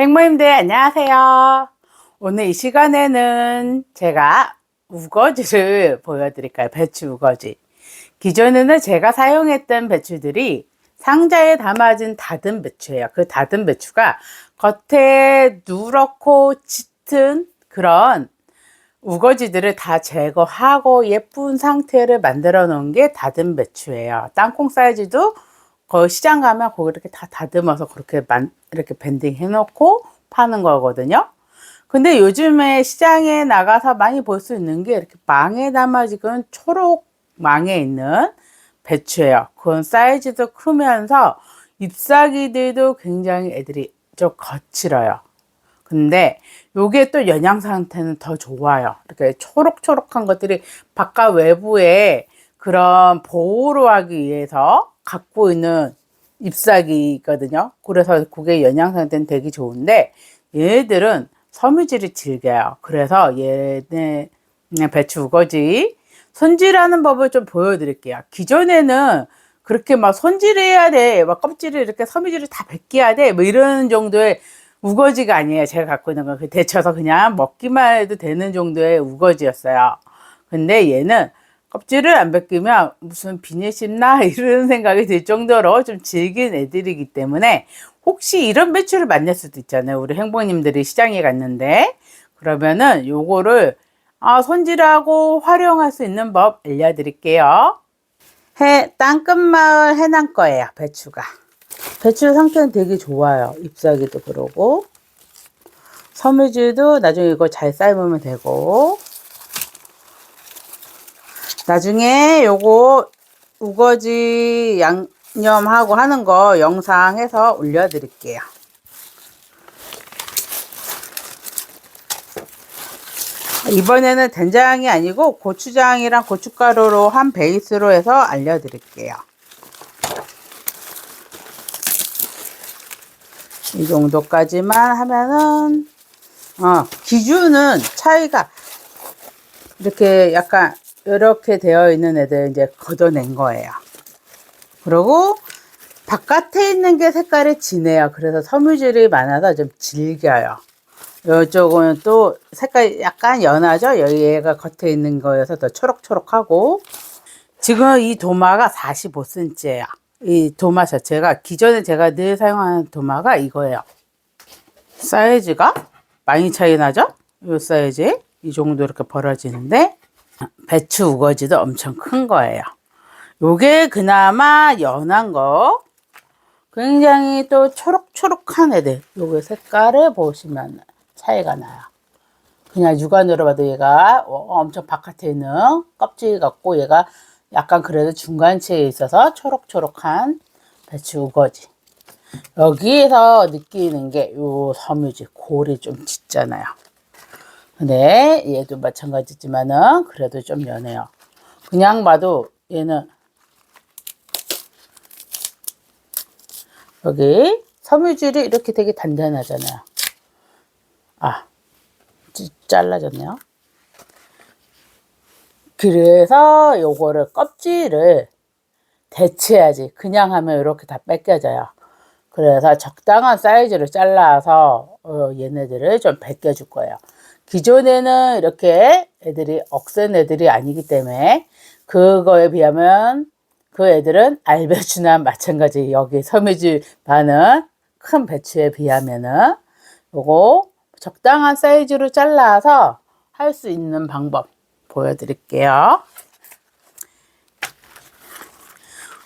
행모님들 안녕하세요. 오늘 이 시간에는 제가 우거지를 보여드릴까요? 배추 우거지. 기존에는 제가 사용했던 배추들이 상자에 담아진 다듬 배추예요. 그 다듬 배추가 겉에 누렇고 짙은 그런 우거지들을 다 제거하고 예쁜 상태를 만들어 놓은 게 다듬 배추예요. 땅콩 사이즈도 거의 시장 가면 거기 이렇게 다 다듬어서 그렇게 이렇게 밴딩 해놓고 파는 거거든요. 근데 요즘에 시장에 나가서 많이 볼 수 있는 게 이렇게 망에 담아지는 초록 망에 있는 배추예요. 그건 사이즈도 크면서 잎사귀들도 굉장히 애들이 좀 거칠어요. 근데 요게 또 영양 상태는 더 좋아요. 이렇게 초록초록한 것들이 바깥 외부에 그런 보호를 하기 위해서 갖고 있는 잎사귀거든요. 그래서 그게 영양 상태는 되게 좋은데 얘네들은 섬유질이 질겨요. 그래서 얘네 배추 우거지 손질하는 법을 좀 보여드릴게요. 기존에는 그렇게 막 손질해야 돼, 막 껍질을 이렇게 섬유질을 다 벗겨야 돼, 뭐 이런 정도의 우거지가 아니에요. 제가 갖고 있는 건 데쳐서 그냥 먹기만 해도 되는 정도의 우거지였어요. 근데 얘는 껍질을 안 벗기면 무슨 비닐 씹나 이런 생각이 들 정도로 좀 질긴 애들이기 때문에 혹시 이런 배추를 만날 수도 있잖아요. 우리 행복님들이 시장에 갔는데 그러면은 요거를 손질하고 활용할 수 있는 법 알려드릴게요. 땅끝마을 해남 거예요. 배추가. 배추 상태는 되게 좋아요. 잎사귀도 그러고 섬유질도 나중에 이거 잘 삶으면 되고 나중에 요거 우거지 양념하고 하는 거 영상 해서 올려드릴게요. 이번에는 된장이 아니고 고추장이랑 고춧가루로 한 베이스로 해서 알려드릴게요. 이 정도까지만 하면은 기준은 차이가 이렇게 약간 이렇게 되어 있는 애들 이제 걷어낸 거예요. 그리고 바깥에 있는 게 색깔이 진해요. 그래서 섬유질이 많아서 좀 질겨요. 이쪽은 또 색깔이 약간 연하죠. 얘가 겉에 있는 거여서 더 초록초록하고 지금 이 도마가 45cm예요. 이 도마 자체가 기존에 제가 늘 사용하는 도마가 이거예요. 사이즈가 많이 차이 나죠? 이 사이즈 이 정도 이렇게 벌어지는데 배추 우거지도 엄청 큰 거예요. 요게 그나마 연한 거 굉장히 또 초록초록한 애들 요게 색깔을 보시면 차이가 나요. 그냥 육안으로 봐도 얘가 엄청 바깥에 있는 껍질 같고 얘가 약간 그래도 중간치에 있어서 초록초록한 배추 우거지. 여기에서 느끼는 게 요 섬유질 골이 좀 짙잖아요. 근데 얘도 마찬가지지만은 그래도 좀 연해요. 그냥 봐도 얘는 여기 섬유질이 이렇게 되게 단단하잖아요. 잘라졌네요. 그래서 요거를 껍질을 데쳐야지. 그냥 하면 이렇게 다 뺏겨져요. 그래서 적당한 사이즈로 잘라서 얘네들을 좀 벗겨줄 거예요. 기존에는 이렇게 애들이 억센 애들이 아니기 때문에 그거에 비하면 그 애들은 알배추나 마찬가지 여기 섬유질 많은 큰 배추에 비하면은 요거 적당한 사이즈로 잘라서 할 수 있는 방법 보여드릴게요.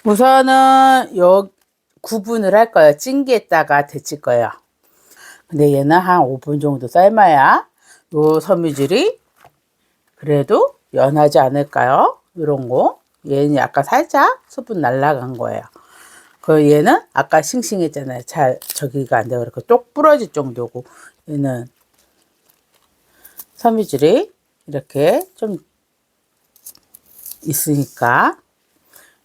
우선은 요 구분을 할 거예요. 찜기에다가 데칠 거예요. 근데 얘는 한 5분 정도 삶아야 요 섬유질이 그래도 연하지 않을까요? 이런 거. 얘는 약간 살짝 수분 날라간 거예요. 그 얘는 아까 싱싱했잖아요. 잘 저기가 안 되고 이렇게 똑 부러질 정도고 얘는 섬유질이 이렇게 좀 있으니까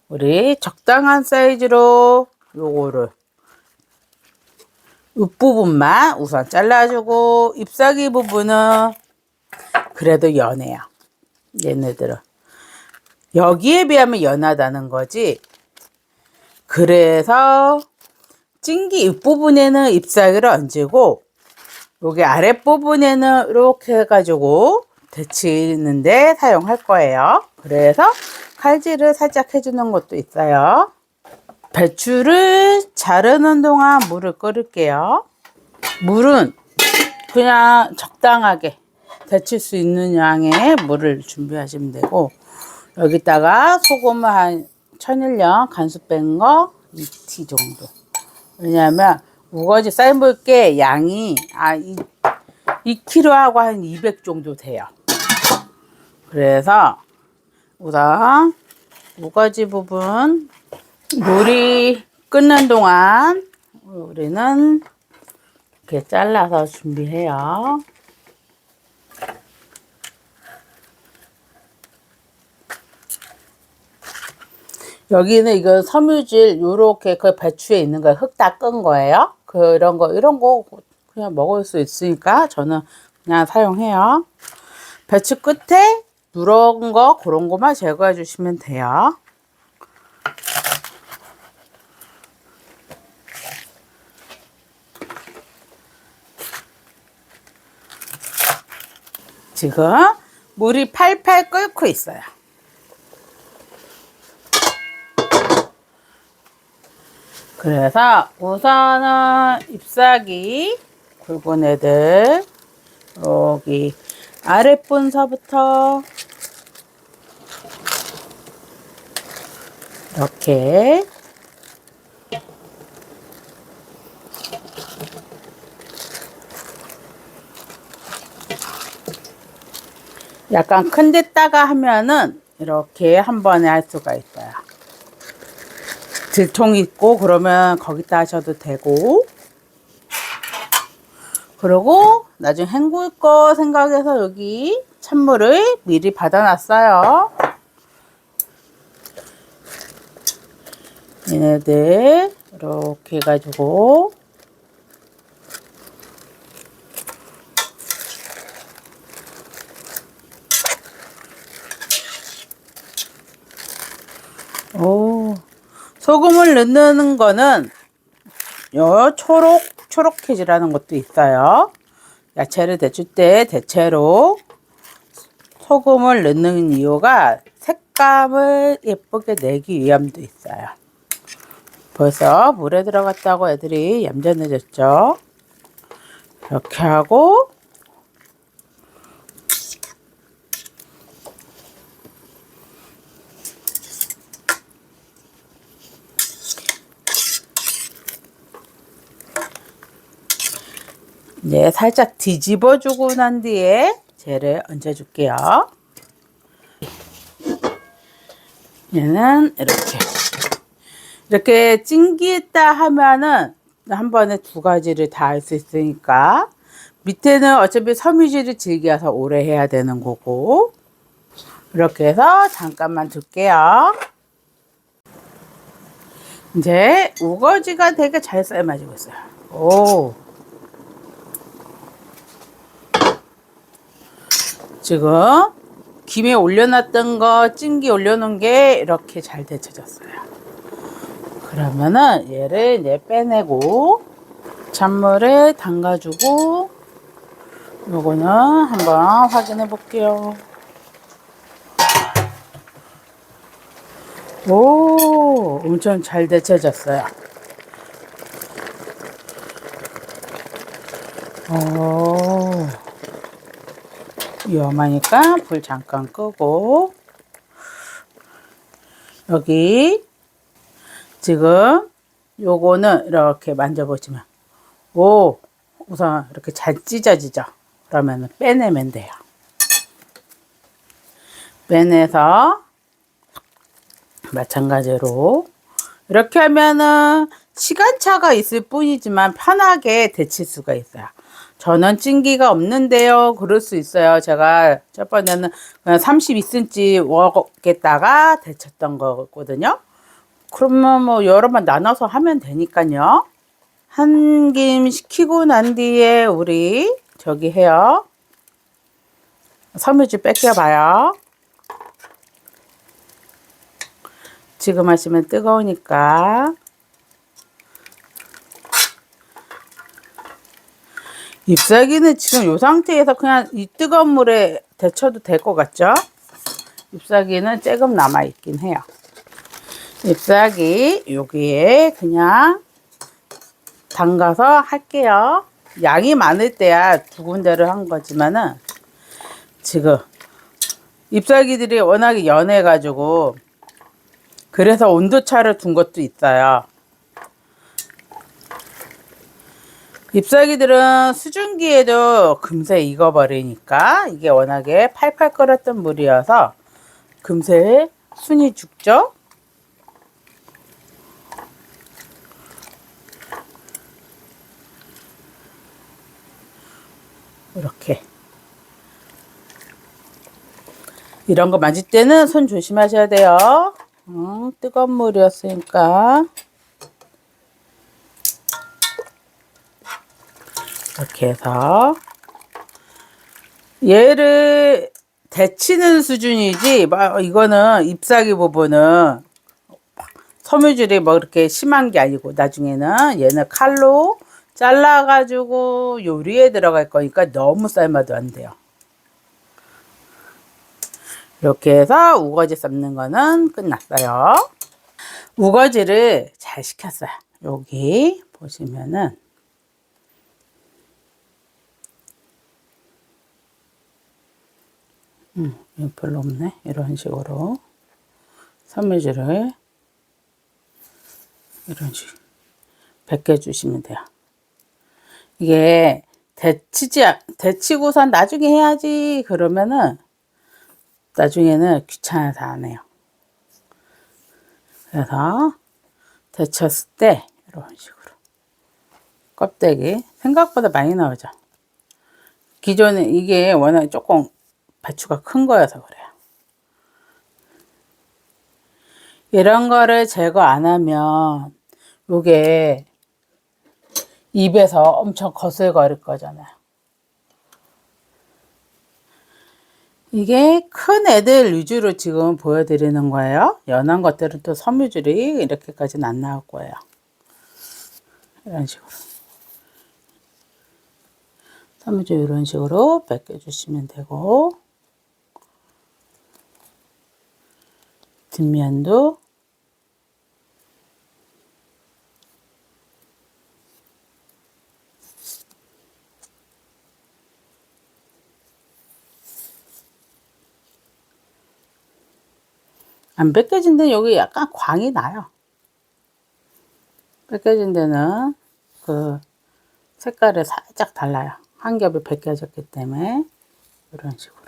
우리 적당한 사이즈로 요거를 윗부분만 우선 잘라주고 잎사귀 부분은 그래도 연해요. 얘네들은 여기에 비하면 연하다는 거지. 그래서 찜기 윗부분에는 잎사귀를 얹고 여기 아랫부분에는 이렇게 해가지고 데치는데 사용할 거예요. 그래서 칼질을 살짝 해주는 것도 있어요. 배추를 자르는 동안 물을 끓일게요. 물은 그냥 적당하게 데칠 수 있는 양의 물을 준비하시면 되고, 여기다가 소금을 한 천일염 간수 뺀 거 2티 정도. 왜냐하면 우거지 삶을 게 양이 2kg하고 한 200 정도 돼요. 그래서 우선 우거지 부분 물이 끓는 동안 우리는 이렇게 잘라서 준비해요. 여기는 이거 섬유질 요렇게 그 배추에 있는 거 흙 다 끈 거예요. 그런 거 이런 거 그냥 먹을 수 있으니까 저는 그냥 사용해요. 배추 끝에 누런 거 그런 거만 제거해 주시면 돼요. 지금 물이 팔팔 끓고 있어요. 그래서 우선은 잎사귀 굵은 애들 여기 아랫분서부터 이렇게 약간 큰 데다가 하면은 이렇게 한 번에 할 수가 있어요. 들통 있고 그러면 거기다 하셔도 되고, 그리고 나중에 헹굴 거 생각해서 여기 찬물을 미리 받아놨어요. 얘네들 이렇게 해가지고 소금을 넣는 거는 요 초록해지라는 것도 있어요. 야채를 데칠 때 대체로 소금을 넣는 이유가 색감을 예쁘게 내기 위함도 있어요. 벌써 물에 들어갔다고 애들이 얌전해졌죠. 이렇게 하고 이제 살짝 뒤집어 주고 난 뒤에 쟤를 얹어 줄게요. 얘는 이렇게 찡기했다 하면은 한 번에 두 가지를 다 할 수 있으니까, 밑에는 어차피 섬유질을 즐겨서 오래 해야 되는 거고, 이렇게 해서 잠깐만 둘게요. 이제 우거지가 되게 잘 삶아지고 있어요. 오, 지금 김에 올려놨던 거 찜기 올려놓은 게 이렇게 잘 데쳐졌어요. 그러면은 얘를 이제 빼내고 찬물에 담가주고, 요거는 한번 확인해 볼게요. 오, 엄청 잘 데쳐졌어요. 오, 위험하니까 불 잠깐 끄고, 여기 지금 요거는 이렇게 만져보시면, 오, 우선 이렇게 잘 찢어지죠. 그러면 빼내면 돼요. 빼내서 마찬가지로 이렇게 하면은 시간차가 있을 뿐이지만 편하게 데칠 수가 있어요. 저는 찜기가 없는데요, 그럴 수 있어요. 제가 첫 번에는 그냥 32cm 웍에다가 데쳤던 거거든요. 그러면 뭐 여러 번 나눠서 하면 되니까요. 한 김 식히고 난 뒤에 우리 저기 해요. 섬유질 뺏겨봐요. 지금 하시면 뜨거우니까. 잎사귀는 지금 이 상태에서 그냥 이 뜨거운 물에 데쳐도 될 것 같죠? 잎사귀는 조금 남아있긴 해요. 잎사귀 여기에 그냥 담가서 할게요. 양이 많을 때야 두 군데를 한 거지만은 지금 잎사귀들이 워낙에 연해가지고 그래서 온도차를 둔 것도 있어요. 잎사귀들은 수증기에도 금세 익어버리니까 이게 워낙에 팔팔 끓었던 물이어서 금세 순이 죽죠. 이렇게 이런 거 만질 때는 손 조심하셔야 돼요. 뜨거운 물이었으니까 이렇게 해서 얘를 데치는 수준이지 이거는 잎사귀 부분은 섬유질이 뭐 그렇게 심한 게 아니고 나중에는 얘는 칼로 잘라 가지고 요리에 들어갈 거니까 너무 삶아도 안 돼요. 이렇게 해서 우거지 삶는 거는 끝났어요. 우거지를 잘 식혔어요. 여기 보시면은 이거 별로 없네. 이런 식으로 섬유질을 이런 식으로 벗겨주시면 돼요. 이게 데치고선 나중에 해야지 그러면은 나중에는 귀찮아서 안 해요. 그래서 데쳤을 때 이런 식으로 껍데기 생각보다 많이 나오죠. 기존에 이게 워낙 조금 배추가 큰 거여서 그래요. 이런 거를 제거 안 하면 요게 입에서 엄청 거슬거릴 거잖아요. 이게 큰 애들 위주로 지금 보여드리는 거예요. 연한 것들은 또 섬유질이 이렇게까지는 안 나올 거예요. 이런 식으로 섬유질 이런 식으로 벗겨주시면 되고 뒷면도 안 벗겨진 데는 여기 약간 광이 나요. 벗겨진 데는 그 색깔이 살짝 달라요. 한 겹이 벗겨졌기 때문에 이런 식으로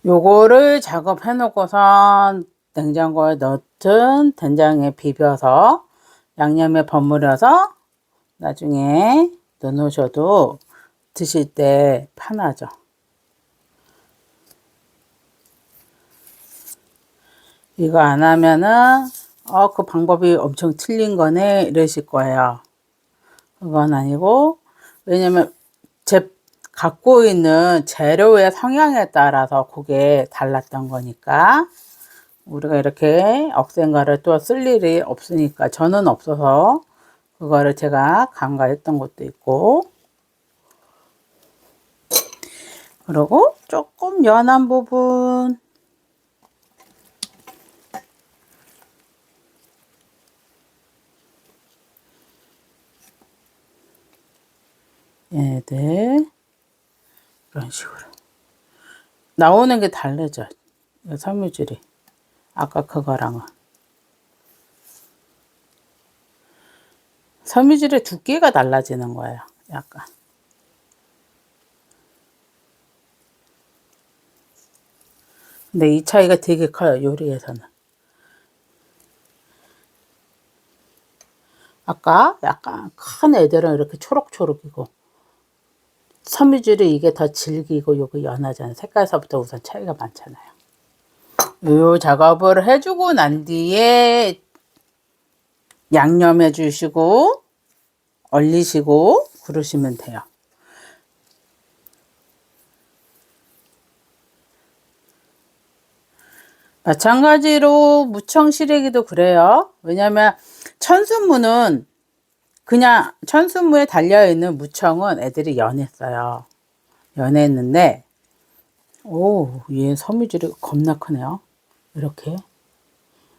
요거를 작업해 놓고선 냉장고에 넣든 된장에 비벼서 양념에 버무려서 나중에 넣어 놓으셔도 드실 때 편하죠. 이거 안 하면은 그 방법이 엄청 틀린 거네 이러실 거예요. 그건 아니고 왜냐면 제 갖고 있는 재료의 성향에 따라서 그게 달랐던 거니까 우리가 이렇게 억센 거를 또 쓸 일이 없으니까 저는 없어서 그거를 제가 간과했던 것도 있고 그리고 조금 연한 부분 얘들 이런 식으로 나오는 게 다르죠. 섬유질이 아까 그거랑은 섬유질의 두께가 달라지는 거예요. 약간 근데 이 차이가 되게 커요. 요리에서는 아까 약간 큰 애들은 이렇게 초록초록이고 섬유질이 이게 더 질기고 요거 연하잖아요. 색깔서부터 우선 차이가 많잖아요. 요 작업을 해주고 난 뒤에 양념해 주시고 얼리시고 그러시면 돼요. 마찬가지로 무청 시래기도 그래요. 왜냐면 천수무는 그냥 천수무에 달려있는 무청은 애들이 연했어요. 연했는데, 오, 얘 섬유질이 겁나 크네요.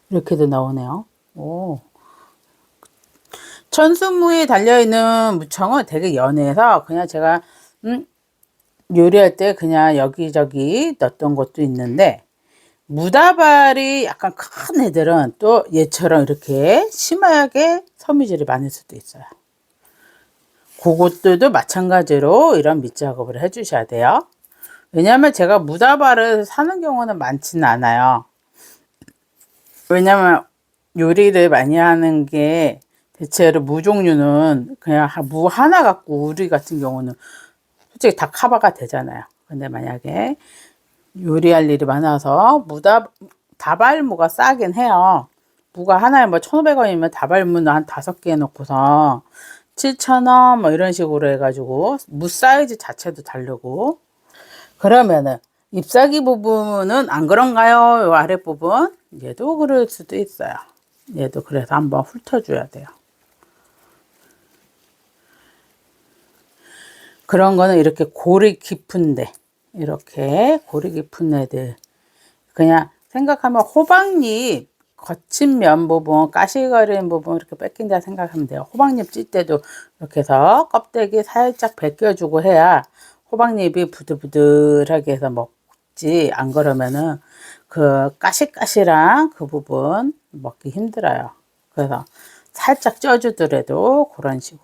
이렇게도 나오네요. 오. 천수무에 달려있는 무청은 되게 연해서 그냥 제가, 요리할 때 그냥 여기저기 넣었던 것도 있는데, 무다발이 약간 큰 애들은 또 얘처럼 이렇게 심하게 섬유질이 많을 수도 있어요. 그것들도 마찬가지로 이런 밑작업을 해주셔야 돼요. 왜냐면 제가 무다발을 사는 경우는 많지는 않아요. 왜냐면 요리를 많이 하는 게 대체로 무 종류는 그냥 무 하나 갖고 우리 같은 경우는 솔직히 다 커버가 되잖아요. 근데 만약에 요리할 일이 많아서 다발무가 싸긴 해요. 무가 하나에 뭐 1,500원이면 다발무는 한 5개 놓고서 7,000원 뭐 이런 식으로 해가지고 무 사이즈 자체도 다르고. 그러면은 잎사귀 부분은 안 그런가요? 요 아랫부분 얘도 그럴 수도 있어요. 얘도 그래서 한번 훑어줘야 돼요. 그런 거는 이렇게 골이 깊은데, 이렇게 골이 깊은 애들 그냥 생각하면 호박잎 거친 면 부분, 가시거리는 부분 이렇게 뺏긴다 생각하면 돼요. 호박잎 찔 때도 이렇게 해서 껍데기 살짝 벗겨주고 해야 호박잎이 부들부들하게 해서 먹지. 안 그러면은 그 까실까실한 그 부분 먹기 힘들어요. 그래서 살짝 쪄주더라도 그런 식으로.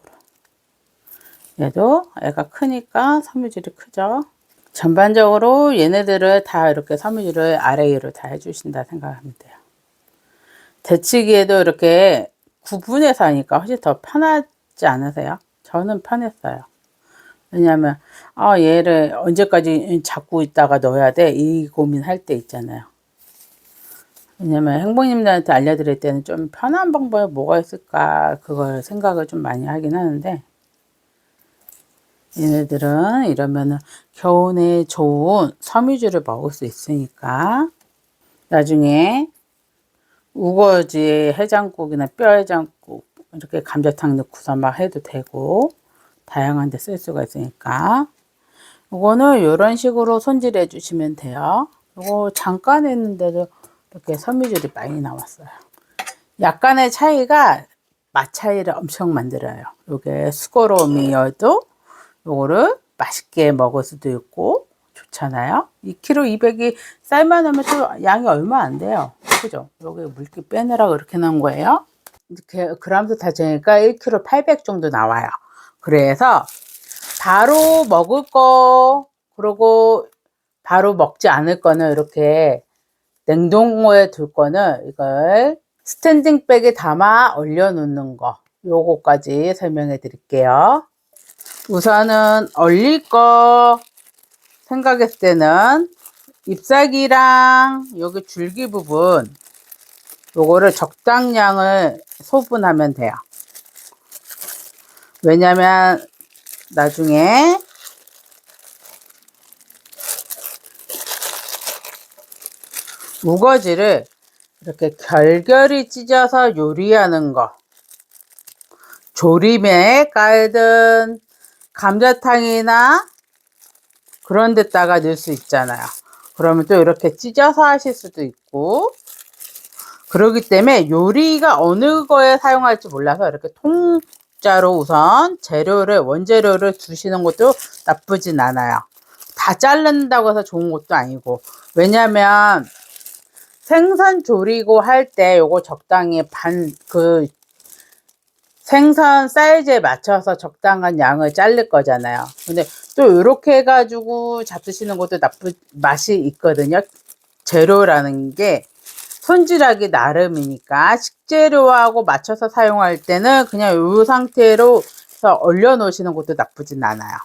얘도 애가 크니까 섬유질이 크죠. 전반적으로 얘네들을 다 이렇게 섬유질을 아래 위로 다 해주신다 생각하면 돼요. 데치기에도 이렇게 구분해서 하니까 훨씬 더 편하지 않으세요? 저는 편했어요. 왜냐하면 얘를 언제까지 잡고 있다가 넣어야 돼? 이 고민할 때 있잖아요. 왜냐면 행복님들한테 알려드릴 때는 좀 편한 방법이 뭐가 있을까 그걸 생각을 좀 많이 하긴 하는데, 얘네들은 이러면은 겨우내 좋은 섬유질을 먹을 수 있으니까 나중에 우거지 해장국이나 뼈 해장국 이렇게 감자탕 넣고서 막 해도 되고 다양한 데 쓸 수가 있으니까 이거는 이런 식으로 손질해 주시면 돼요. 이거 잠깐 했는데도 이렇게 섬유질이 많이 나왔어요. 약간의 차이가 맛 차이를 엄청 만들어요. 이게 수고로움이어도 요거를 맛있게 먹을 수도 있고 좋잖아요. 2kg 200이 쌀만 하면 또 양이 얼마 안 돼요. 그죠? 여기 물기 빼느라고 이렇게 나온 거예요. 이렇게 그람수 다 재니까 1kg 800 정도 나와요. 그래서 바로 먹을 거, 그리고 바로 먹지 않을 거는 이렇게 냉동고에 둘 거는 이걸 스탠딩 백에 담아 얼려 놓는 거, 요거까지 설명해 드릴게요. 우선은 얼릴 거 생각했을 때는 잎사귀랑 여기 줄기 부분 요거를 적당량을 소분하면 돼요. 왜냐면 나중에 우거지를 이렇게 결결이 찢어서 요리하는 거, 조림에 깔든 감자탕이나 그런 데다가 넣을 수 있잖아요. 그러면 또 이렇게 찢어서 하실 수도 있고, 그러기 때문에 요리가 어느 거에 사용할지 몰라서 이렇게 통짜로 우선 원재료를 두시는 것도 나쁘진 않아요. 다 자른다고 해서 좋은 것도 아니고, 왜냐면 생선 조리고 할 때 요거 적당히 생선 사이즈에 맞춰서 적당한 양을 자를 거잖아요. 근데 또 이렇게 해가지고 잡수시는 것도 맛이 있거든요. 재료라는 게 손질하기 나름이니까 식재료하고 맞춰서 사용할 때는 그냥 이 상태로 얼려 놓으시는 것도 나쁘진 않아요.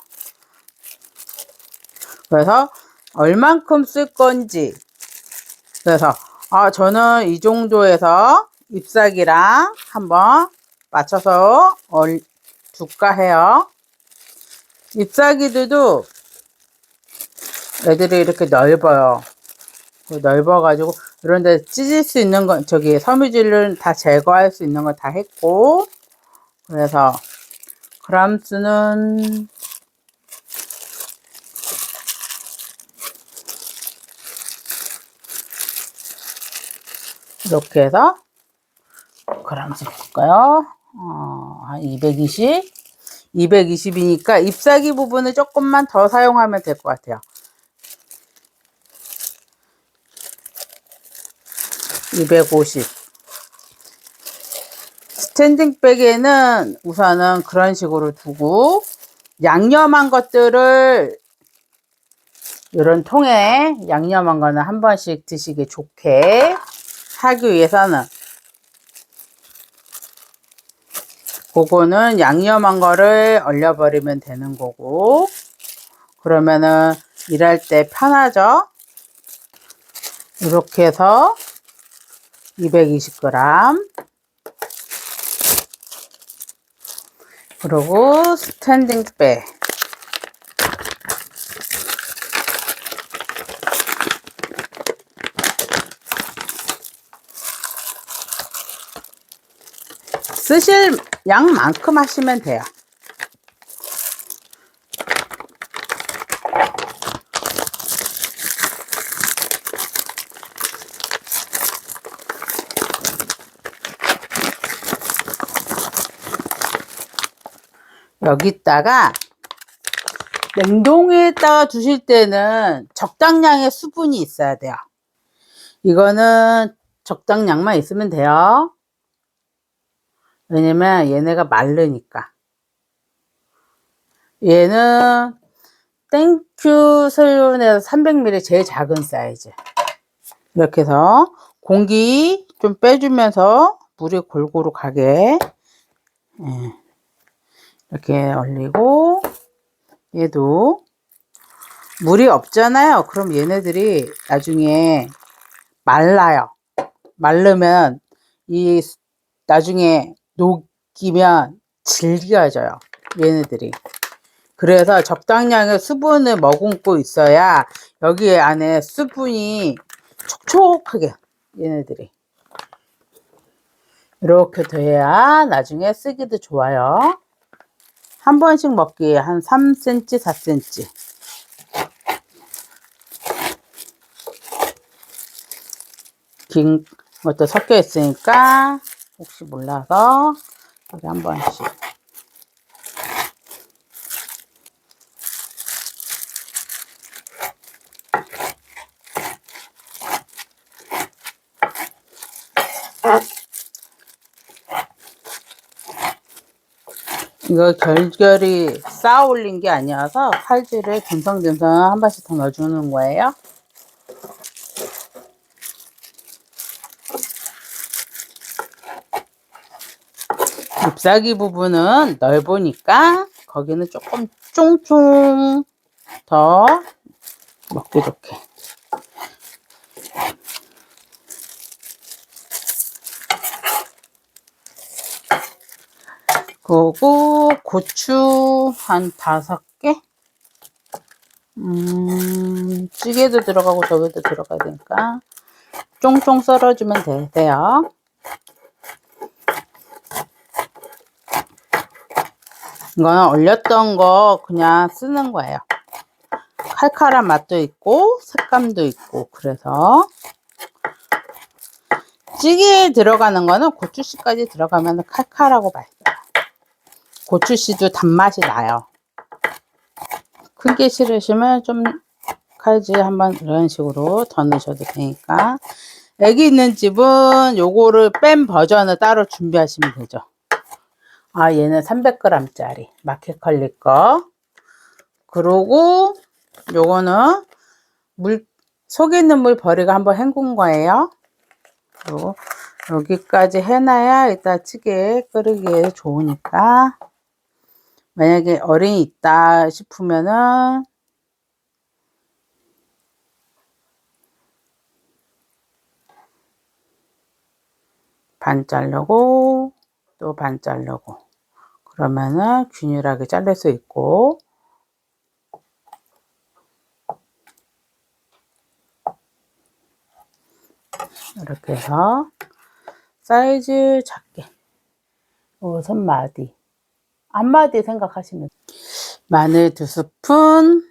그래서 얼만큼 쓸 건지, 그래서 저는 이 정도에서 잎사귀랑 한번 맞춰서 둘까 해요. 잎사귀들도 애들이 이렇게 넓어요. 넓어가지고 이런 데 찢을 수 있는 건 섬유질을 다 제거할 수 있는 거 다 했고, 그래서 그람수는 이렇게 해서 그람수 볼까요? 한 220? 220이니까 잎사귀 부분을 조금만 더 사용하면 될 것 같아요. 250. 스탠딩 백에는 우선은 그런 식으로 두고 양념한 것들을 이런 통에 양념한 거는 한 번씩 드시기 좋게 하기 위해서는 그거는 양념한 거를 얼려버리면 되는 거고, 그러면은 일할 때 편하죠. 이렇게 해서 220g, 그리고 스탠딩 백 쓰실 양만큼 하시면 돼요. 여기다가 냉동에다가 두실 때는 적당량의 수분이 있어야 돼요. 이거는 적당량만 있으면 돼요. 왜냐면 얘네가 마르니까. 얘는 땡큐 설윤에서 300ml 제일 작은 사이즈. 이렇게 해서 공기 좀 빼주면서 물이 골고루 가게 이렇게 얼리고, 얘도 물이 없잖아요. 그럼 얘네들이 나중에 말라요. 마르면 이 나중에 녹이면 질겨져요, 얘네들이. 그래서 적당량의 수분을 머금고 있어야 여기 안에 수분이 촉촉하게, 얘네들이 이렇게 돼야 나중에 쓰기도 좋아요. 한 번씩 먹기에 한 3cm, 4cm. 긴 것도 섞여 있으니까 혹시 몰라서 여기 한 번씩. 이거 결결이 쌓아 올린 게 아니어서 칼질을 듬성듬성 한 번씩 더 넣어주는 거예요. 잎사귀 부분은 넓으니까 거기는 조금 쫑쫑 더 먹기 좋게. 그리고 고추 한 5개. 찌개도 들어가고 저기도 들어가야 되니까 쫑쫑 썰어주면 되세요. 이거는 얼렸던 거 그냥 쓰는 거예요. 칼칼한 맛도 있고 색감도 있고. 그래서 찌개에 들어가는 거는 고추씨까지 들어가면 칼칼하고 맛있어요. 고추씨도 단맛이 나요. 큰 게 싫으시면 좀 칼질 한번 이런 식으로 더 넣으셔도 되니까. 애기 있는 집은 요거를 뺀 버전을 따로 준비하시면 되죠. 얘는 300g 짜리 마켓컬리 거. 그리고 요거는 속에 있는 물 버리고 한번 헹군 거예요. 그리고 여기까지 해놔야 이따 찌개 끓이기에 좋으니까. 만약에 어린이 있다 싶으면은 반 자르고 또 반 자르고, 그러면은 균일하게 자를 수 있고. 이렇게 해서 사이즈 작게, 손마디 한마디 생각하시면 마늘 2스푼,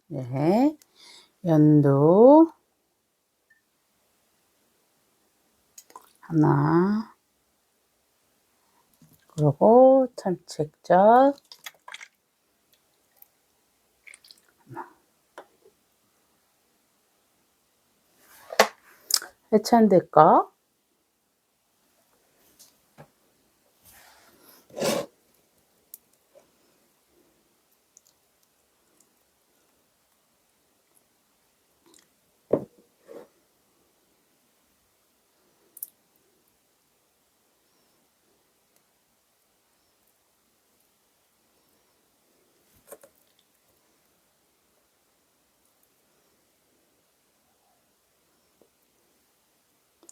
네, 연두 하나, 그리고 참치액젓 해찬들 거,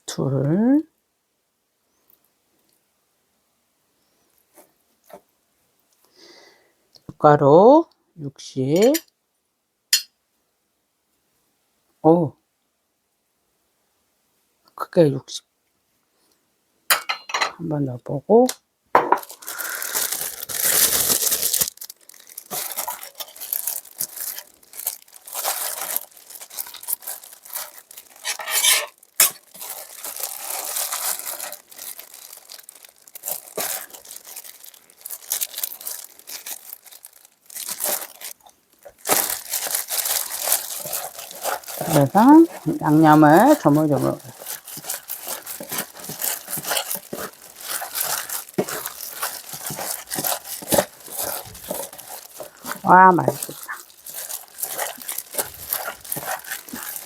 둘, 밀가루 60, 오, 크게 60 한번 넣어보고, 그래서 양념을 조물조물. 와, 맛있겠다.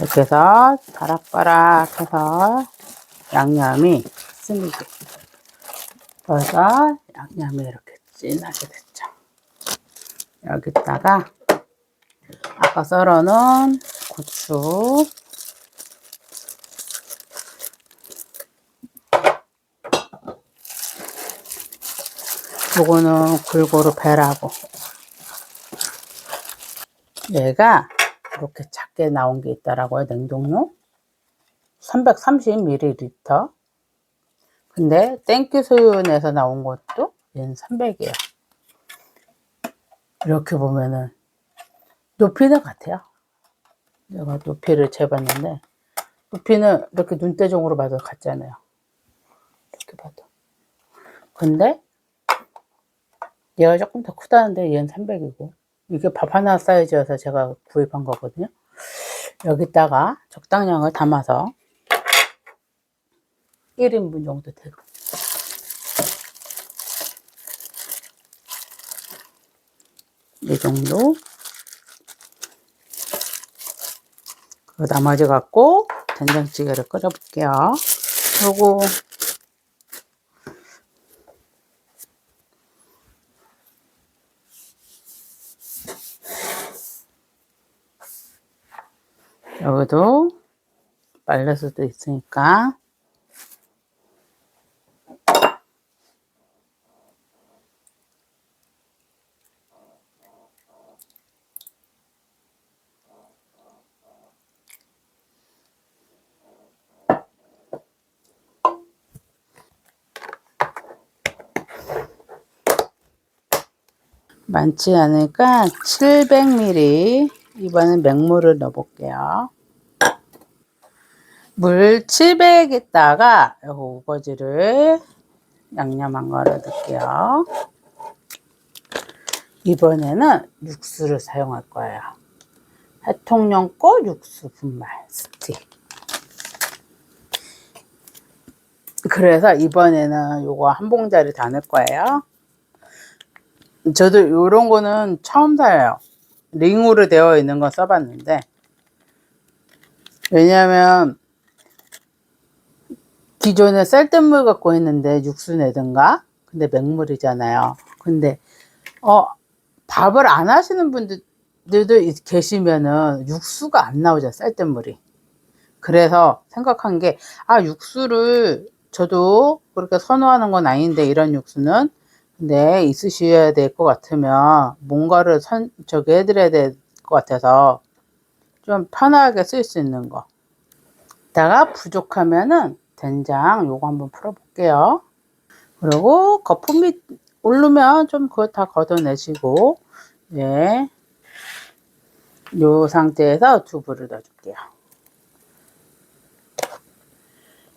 이렇게 해서 바락바락 해서 양념이 스미게. 그래서 양념이 이렇게 진하게 됐죠. 여기다가 아까 썰어놓은 고추, 요거는 골고루 배라고. 얘가 이렇게 작게 나온 게 있더라고요. 냉동용 330ml. 근데 땡큐 소윤에서 나온 것도 얘는 300이에요. 이렇게 보면은 높이는 같아요. 내가 높이를 재봤는데 높이는 이렇게 눈대중으로 봐도 같잖아요. 이렇게 봐도. 근데 얘가 조금 더 크다는데 얘는 300이고, 이게 밥 하나 사이즈여서 제가 구입한 거거든요. 여기다가 적당량을 담아서 1인분 정도 되고, 이 정도. 그 나머지 갖고 된장찌개를 끓여 볼게요. 그리고 여기도 말릴 수도 있으니까 많지 않으니까 700ml, 이번엔 맹물을 넣어 볼게요. 물 700에다가 우거지를 양념한 거를 넣을게요. 이번에는 육수를 사용할 거예요. 해통용 거 육수 분말 스틱. 그래서 이번에는 요거 한 봉지를 다 넣을 거예요. 저도 요런 거는 처음 사요. 링으로 되어 있는 거 써봤는데, 왜냐면 기존에 쌀뜨물 갖고 있는데 육수 내든가, 근데 맹물이잖아요. 근데 밥을 안 하시는 분들도 계시면은 육수가 안 나오죠, 쌀뜨물이. 그래서 생각한 게, 육수를 저도 그렇게 선호하는 건 아닌데, 이런 육수는 근데 있으셔야 될 것 같으면 뭔가를 저기 해드려야 될 것 같아서 좀 편하게 쓸 수 있는 거. 이따가 부족하면은 된장 요거 한번 풀어 볼게요. 그리고 거품 및 오르면 좀 그거 다 걷어내시고, 예. 요 상태에서 두부를 넣어줄게요.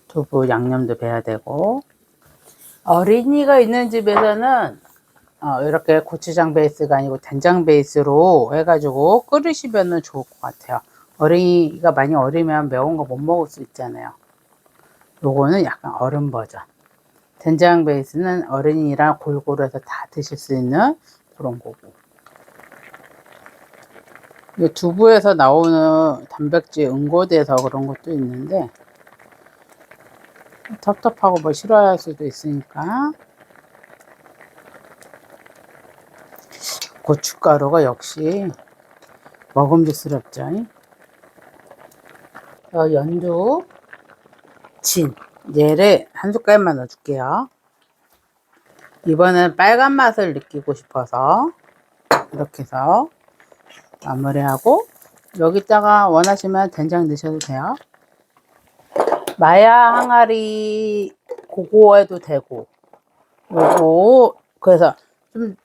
두부 양념도 배야 되고, 어린이가 있는 집에서는 이렇게 고추장 베이스가 아니고 된장 베이스로 해가지고 끓이시면 좋을 것 같아요. 어린이가 많이 어리면 매운 거 못 먹을 수 있잖아요. 요거는 약간 어른 버전. 된장 베이스는 어린이랑 골고루 해서 다 드실 수 있는 그런 거고. 이 두부에서 나오는 단백질 응고돼서 그런 것도 있는데, 텁텁하고 뭐 싫어할 수도 있으니까. 고춧가루가 역시 먹음직스럽죠. 연두, 진, 얘를 한 숟갈만 넣어줄게요. 이번엔 빨간 맛을 느끼고 싶어서 이렇게 해서 마무리하고, 여기다가 원하시면 된장 넣으셔도 돼요. 마야 항아리 그거 해도 되고, 요거 그래서 좀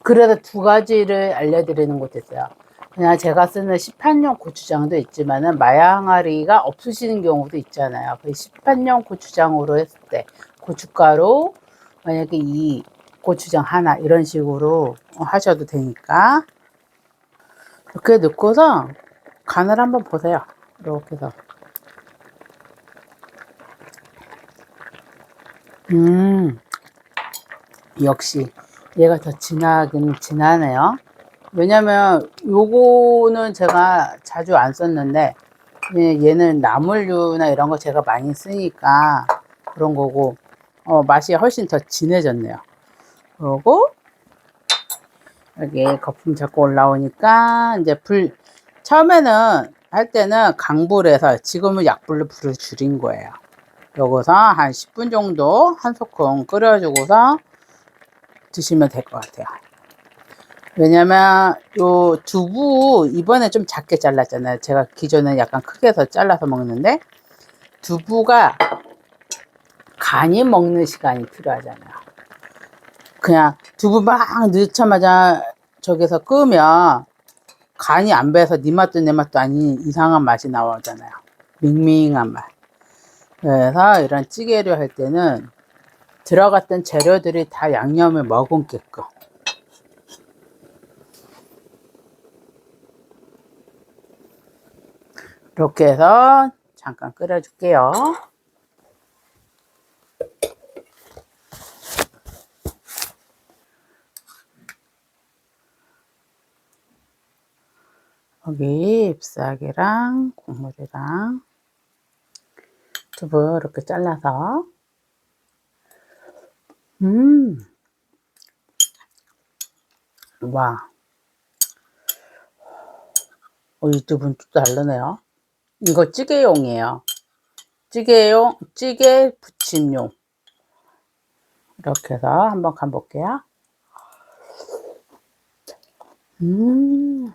그래서 두 가지를 알려드리는 것도 있어요. 그냥 제가 쓰는 시판용 고추장도 있지만은 마야 항아리가 없으시는 경우도 있잖아요. 그 시판용 고추장으로 했을 때 고춧가루 만약에 이 고추장 하나 이런 식으로 하셔도 되니까 이렇게 넣고서 간을 한번 보세요. 이렇게 해서 역시 얘가 더 진하긴 진하네요. 왜냐면 요거는 제가 자주 안 썼는데 얘는 나물류나 이런 거 제가 많이 쓰니까 그런 거고 맛이 훨씬 더 진해졌네요. 그리고 여기 거품 자꾸 올라오니까 이제 불 처음에는 할 때는 강불에서 지금은 약불로 불을 줄인 거예요. 여기서 한 10분 정도 한 소끔 끓여주고서 드시면 될 것 같아요. 왜냐면 요 두부 이번에 좀 작게 잘랐잖아요. 제가 기존에 약간 크게 해서 잘라서 먹는데 두부가 간이 먹는 시간이 필요하잖아요. 그냥 두부 막 넣자마자 저기서 끄면 간이 안 배서 네 맛도 내 맛도 아닌 이상한 맛이 나오잖아요. 밍밍한 맛. 그래서 이런 찌개를 할 때는 들어갔던 재료들이 다 양념을 머금게끔 이렇게 해서 잠깐 끓여줄게요. 여기 잎사귀랑 국물이랑 두부 이렇게 잘라서 와, 이 두부는 또 다르네요. 이거 찌개용이에요. 찌개용, 찌개 부침용. 이렇게 해서 한번 간볼게요. 음,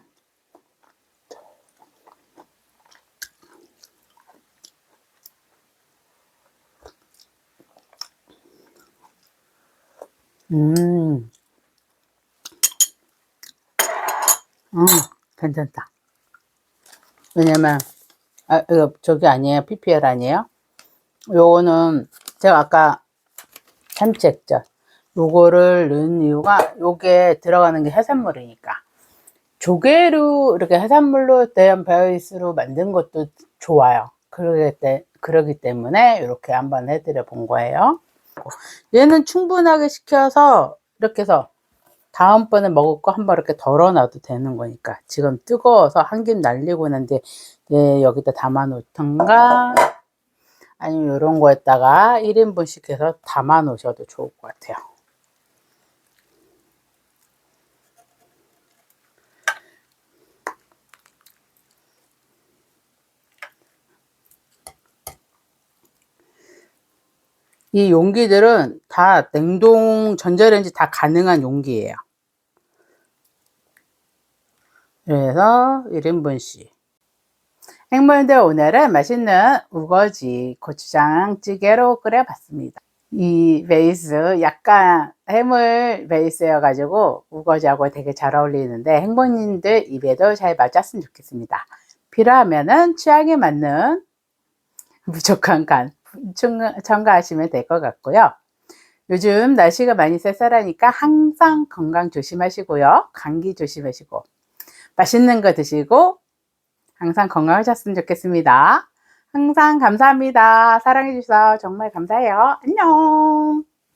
음, 괜찮다. 왜냐면, 이거 저기 아니에요? PPL 아니에요? 요거는 제가 아까 참치액젓 요거를 넣은 이유가 요게 들어가는 게 해산물이니까 조개로 이렇게 해산물로 된 베이스로 만든 것도 좋아요. 그러기 때문에 이렇게 한번 해드려 본 거예요. 얘는 충분하게 식혀서 이렇게 해서 다음번에 먹을 거 한번 이렇게 덜어놔도 되는 거니까 지금 뜨거워서 한 김 날리고 난 뒤에 여기다 담아 놓던가 아니면 이런 거에다가 1인분씩 해서 담아 놓으셔도 좋을 것 같아요. 이 용기들은 다 냉동 전자레인지 다 가능한 용기예요. 그래서 1인분씩. 행물들 오늘은 맛있는 우거지 고추장 찌개로 끓여봤습니다. 이 베이스 약간 해물 베이스여가지고 우거지하고 되게 잘 어울리는데 행복님들 입에도 잘 맞았으면 좋겠습니다. 필요하면은 취향에 맞는 부족한 간 첨가하시면 될 것 같고요. 요즘 날씨가 많이 쌀쌀하니까 항상 건강 조심하시고요. 감기 조심하시고 맛있는 거 드시고 항상 건강하셨으면 좋겠습니다. 항상 감사합니다. 사랑해 주셔서 정말 감사해요. 안녕.